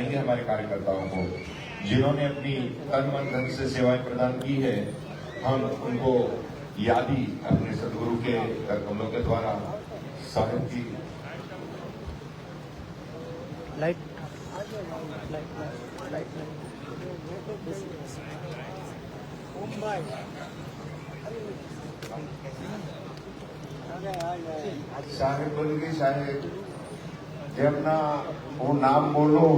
चाहिए हमारे कार्यकर्ताओं को, जिन्होंने अपनी तन मन धन से सेवाएं प्रदान की है। हम उनको यादी अपने सदगुरु के कमलों के द्वारा साहिब की लाइट સાહેબ બોલી ગઈ સાહેબ જેમના હું નામ બોલું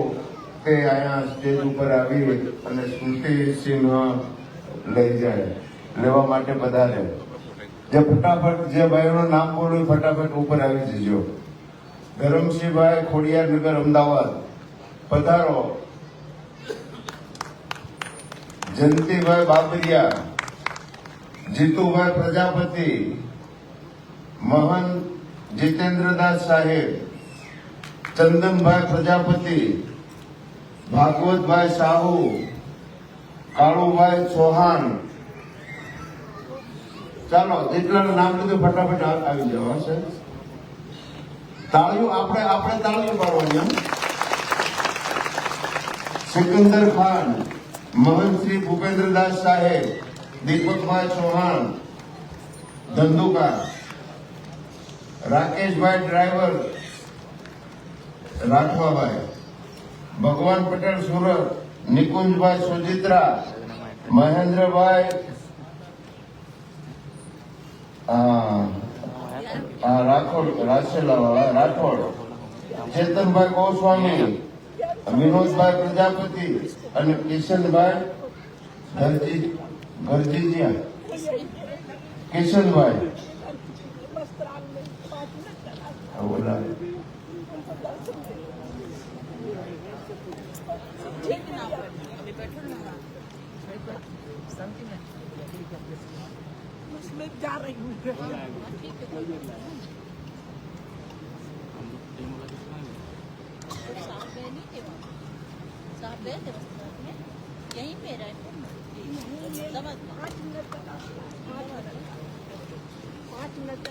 તે અહીંયા સ્ટેજ ઉપર આવી અને સ્મૃતિ સિંહ લઈ જાય લેવા માટે પધારે. જે ફટાફટ જે ભાઈઓનું નામ બોલું ફટાફટ ઉપર આવી જજો. ધરમસિંહભાઈ ખોડિયારનગર અમદાવાદ પધારો. જયંતિભાઈ બાબરિયા, જીતુભાઈ પ્રજાપતિ, મહંત જીતેન્દ્રદાસ સાહેબ, ચંદનભાઈ પ્રજાપતિ, ભાગવતભાઈ સાહુ, કાળુભાઈ ચૌહાણ. ચાલો જેટલાનું નામ લીધું ફટાફટ આવી જાવ. હશે તાળીઓ આપણે તાળીઓ પાડવાની. સિકંદર ખાન, મહંત શ્રી ભૂપેન્દ્રદાસ સાહેબ, દીપકભાઈ ચૌહાણ ધંધુકા, રાકેશભાઈ ડ્રાઈવર રાઠવાભાઈ, ભગવાન પટેલ સુરત, નિકુંજભાઈ સુજિત્રા, મહેન્દ્રભાઈ રાઠોડ, ચેતનભાઈ ગોસ્વામી, વિનોદભાઈ પ્રજાપતિ અને કિશનભાઈ ગરજીજીયા. કિશનભાઈ जा रही हूँ. साहब गए थे यहीं पे रहे 5 मिनट.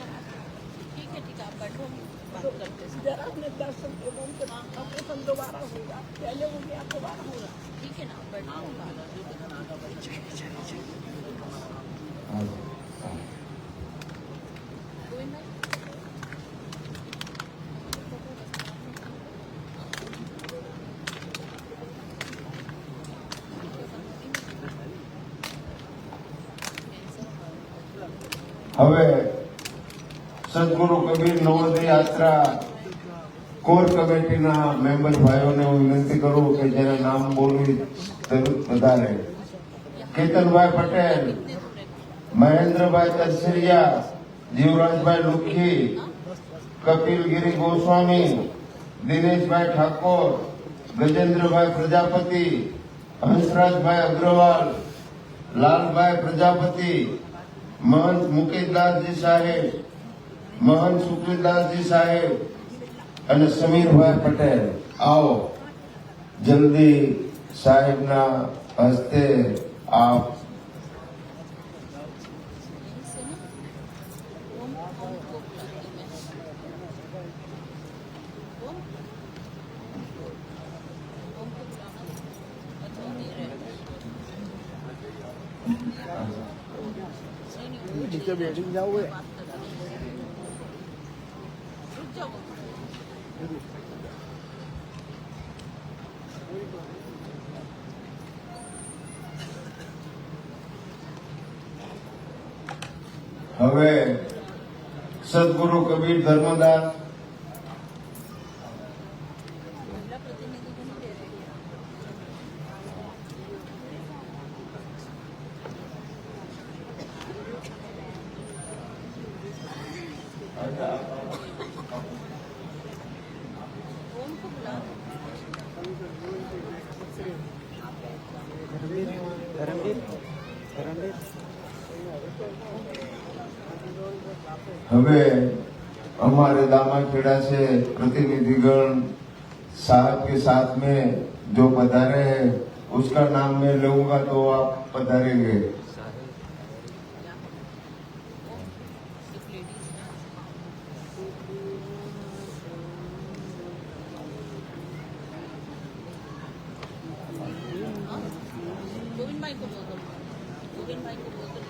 ठीक है आप बैठो, बात करते हैं. जरा अपने दर्शन के मन से ऑपरेशन दोबारा होगा, पहले हो गया दोबारा होगा. ठीक है ना बैठो. હવે સદગુરુ કબીર નવોદય યાત્રા કોર કમિટીના મેમ્બર ભાઈઓને હું વિનંતી કરું કે જેને નામ બોલવી વધારે. કેતનભાઈ પટેલ, મહેન્દ્રભાઈ તરસરિયા, જીવરાજભાઈ લુખી, કપિલગીરી ગોસ્વામી, દિનેશભાઈ ઠાકોર, ગજેન્દ્રભાઈ પ્રજાપતિ, હંસરાજભાઈ અગ્રવાલ, લાલભાઈ પ્રજાપતિ, મહંત મુકેશદાસજી સાહેબ, મહંત સુખવીરદાસજી સાહેબ અને સમીરભાઈ પટેલ. આવો જલ્દી સાહેબના હસ્તે આપ नीचे बैठिंग जाओगे. હવે સદગુરુ કબીર ધર્મદાસ હવે हमारे दामाखेड़ा से प्रतिनिधिगण साहब के साथ में जो पधारे हैं उसका नाम मैं लूंगा तो आप पधारेंगे। भाई को बोल दो, गोविंद भाई को बोल दो।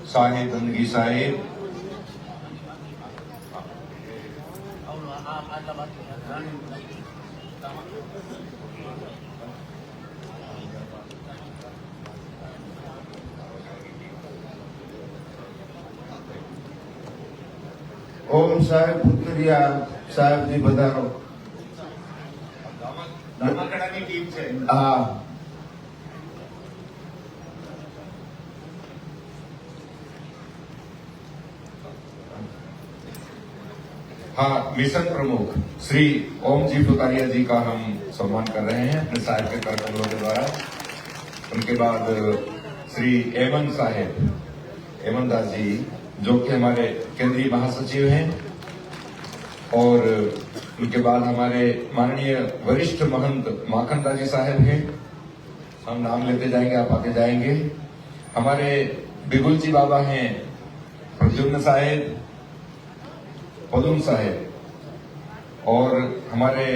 साहिब बंदगी साहिब, ओम साहेब પુત્રિયા સાહેબજી પધારો. દામાકડાની ટીમ છે. હા, हाँ, मिशन प्रमुख श्री ओम जी फुकारिया जी का हम सम्मान कर रहे हैं अपने साहिब के कर कमलों के द्वारा। उनके बाद श्री एमन साहेब, एमन दास जी, जो कि हमारे केंद्रीय महासचिव हैं, और उनके बाद हमारे माननीय वरिष्ठ महंत माखन दास जी साहेब हैं। हम नाम लेते जाएंगे, आप आते जाएंगे। हमारे बिगुल जी बाबा हैं प्रद्युम्न साहेब, पदुम साहेब, और हमारे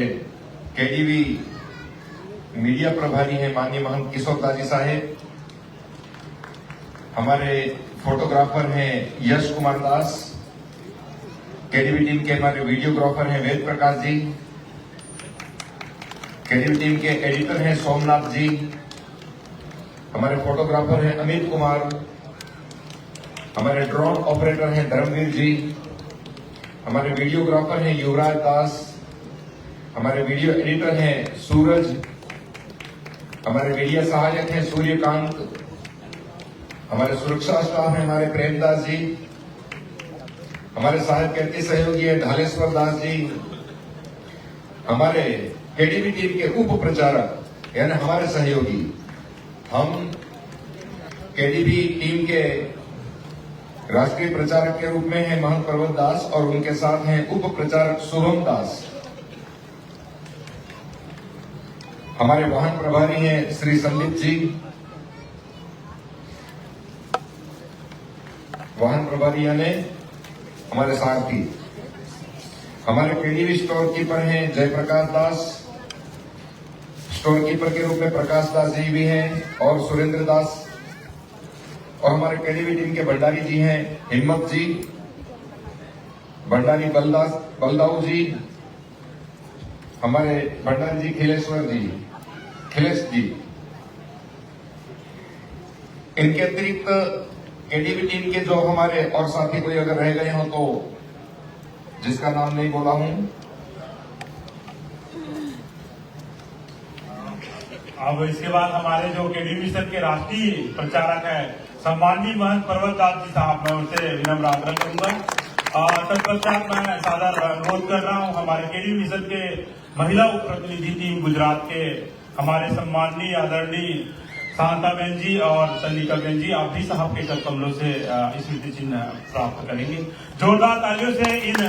केडीवी मीडिया प्रभारी हैं माननीय महंत किशोर दास जी साहेब। हमारे फोटोग्राफर हैं यश कुमार दास। केडीवी टीम के हमारे वीडियोग्राफर हैं वेद प्रकाश जी। केडीवी टीम के एडिटर हैं सोमनाथ जी। हमारे फोटोग्राफर हैं अमित कुमार। हमारे ड्रोन ऑपरेटर हैं धर्मवीर जी। हमारे वीडियोग्राफर हैं युवराज दास। हमारे वीडियो एडिटर हैं सूरज। हमारे मीडिया सहायक हैं सूर्यकांत। हमारे सुरक्षा स्टाफ हैं हमारे प्रेमदास जी। हमारे साहिब के अति सहयोगी है ढालेश्वर दास जी। हमारे केडीवी टीम के उप प्रचारक यानी हमारे सहयोगी, हम केडीवी टीम के राष्ट्रीय प्रचारक के रूप में हैं महंत पर्वत दास, और उनके साथ हैं उप प्रचारक शुभम दास। हमारे वाहन प्रभारी हैं श्री संदीप जी। वाहन प्रभारी यानी हमारे सारथी। हमारे केडीवी स्टोर कीपर हैं जयप्रकाश दास। स्टोर कीपर के रूप में प्रकाश दास जी भी हैं, और सुरेंद्र दास। और हमारे केडीवी टीम के भंडारी जी हैं हिम्मत जी, भंडारी बलदाऊ जी। हमारे भंडारी जी खिलेश जी। इनके अतिरिक्त केडीवी टीम के जो हमारे और साथी कोई अगर रह गए हो तो जिसका नाम नहीं बोला हूं, अब इसके बाद हमारे जो केडीवी मिशन के राष्ट्रीय प्रचारक है सम्माननीय महंत पर्वत दास जी साहब, मैं उनसे विनम्र आग्रह करूंगा। तत्पश्चात मैं सादर अनुरोध कर रहा हूं हमारे केडीवी मिशन के महिला उप प्रतिनिधि टीम गुजरात के हमारे सम्माननीय आदरणीय शांताबेन जी और तनिकाबेन जी, आप भी साहब के कर कमलों से स्मृति चिन्ह प्राप्त करेंगे। जोरदार तालियों से इन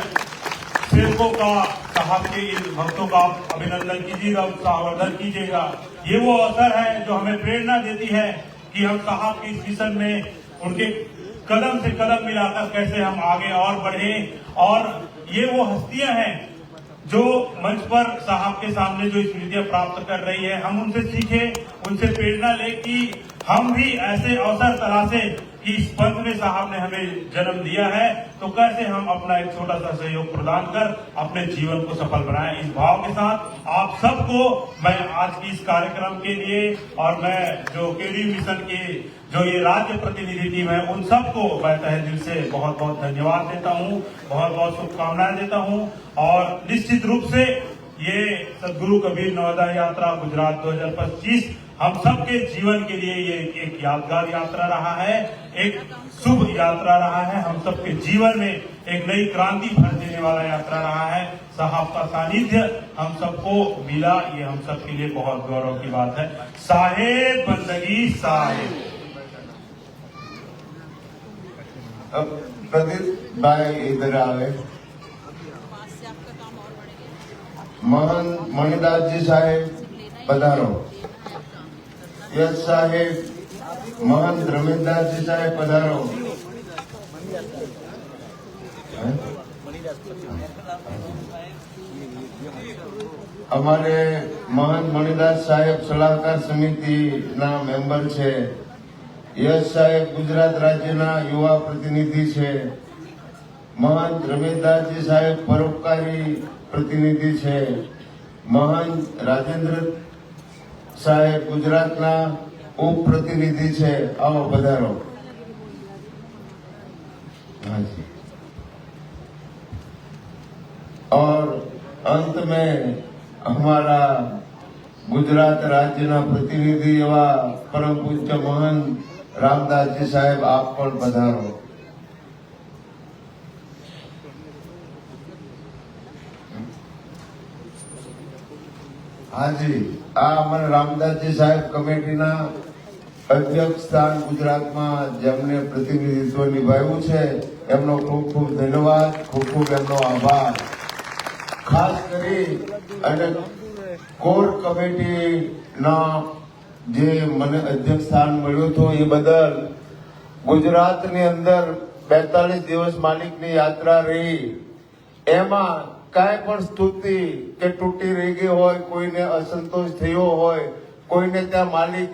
सेवकों का, साहब के इन भक्तों का अभिनंदन कीजिएगा, उत्साहवर्धन कीजिएगा। ये वो अवसर है जो हमें प्रेरणा देती है कि हम साहब के इस मिशन में उनके कदम से कदम मिलाकर कैसे हम आगे और बढ़े। और ये वो हस्तियां हैं जो मंच पर साहब के सामने जो स्मृतियां प्राप्त कर रही है, हम उनसे सीखे, उनसे प्रेरणा ले कि हम भी ऐसे अवसर तलाशे कि इस पंथ में साहब ने हमें जन्म दिया है, तो कैसे हम अपना एक छोटा सा सहयोग प्रदान कर अपने जीवन को सफल बनाएं। इस भाव के साथ आप सबको मैं आज की इस कार्यक्रम के लिए, और मैं जो केडीवी मिशन के जो ये राज्य प्रतिनिधि टीम है, उन सबको मैं तहे दिल से बहुत बहुत धन्यवाद देता हूँ, बहुत बहुत शुभकामनाएं देता हूँ। और निश्चित रूप से ये सदगुरु कबीर नवोदय यात्रा गुजरात 2025 हम सबके जीवन के लिए ये एक यादगार यात्रा रहा है, एक शुभ यात्रा रहा है। हम सबके जीवन में एक नई क्रांति भर देने वाला यात्रा रहा है। साहब का सानिध्य हम सबको मिला, ये हम सबके लिए बहुत गौरव की बात है। साहेब बंदगी साहेब। अब प्रदीप भाई इधर आवे। से आपका काम और बढ़ेगा। महंत मणिदास जी साहेब पधारो। यश साहेब, महंत रमेशदास जी साहेब पधारो। અમારે મહંત મણિદાસ સાહેબ સલાહકાર સમિતિના મેમ્બર છે. યશ સાહેબ ગુજરાત રાજ્યના યુવા પ્રતિનિધિ છે. મહંત રમેશદાસજી સાહેબ પરોપકારી પ્રતિનિધિ છે. મહંત રાજેન્દ્ર સાહેબ ગુજરાતના ઉપપ્રતિનિધિ છે. આવો પધારો. હાજી. और अंत में हमारा गुजरात राज्य प्रतिनिधि एवं परम पूज्य महंत रामदास जी साहेब आप पण पधारो. हाँ जी, आ अमर रामदास जी साहेब कमेटी अध्यक्ष स्थान गुजरात में जेमने प्रतिनिधित्व निभाव्યું છે એમનો ખૂબ ખૂબ ધન્યવાદ, ખૂબ ખૂબ એમનો આભાર. ખાસ કરી અને કોર કમિટીના જે મને અધ્યક્ષ સ્થાન મળ્યું હતું એ બદલ ગુજરાતની અંદર 42 દિવસ માલિકની યાત્રા રહી, એમાં કાંઈ પણ સ્તુતિ કે તૂટી રહી ગઈ હોય, કોઈને અસંતોષ થયો હોય, કોઈને ત્યાં માલિક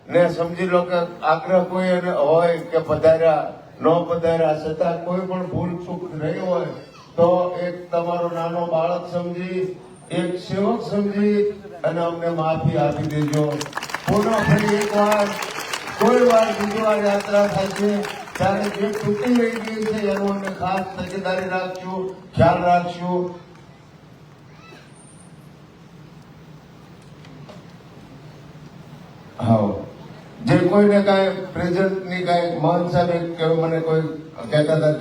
ને સમજી લો કે આગ્રહ કોઈ હોય કે પધાર્યા ન પધાર્યા, છતાં કોઈ પણ ભૂલ ચૂક રહી હોય તો એક તમારો નાનો બાળક સમજી, એક સેવક સમજી અને અમને માફી આપી દેજો. પુનઃ ફરી એકવાર કોઈ વાર બીજી વાર યાત્રા થાય છે ત્યારે જે તૂટી રહી ગઈ છે એનું અમે ખાસ તકેદારી રાખશું, ખ્યાલ રાખશું. હા, જે કોઈને કાંઈ પ્રેઝન્ટની કાંઈ મહંત સાહેબ મને કોઈ કહેતા હતા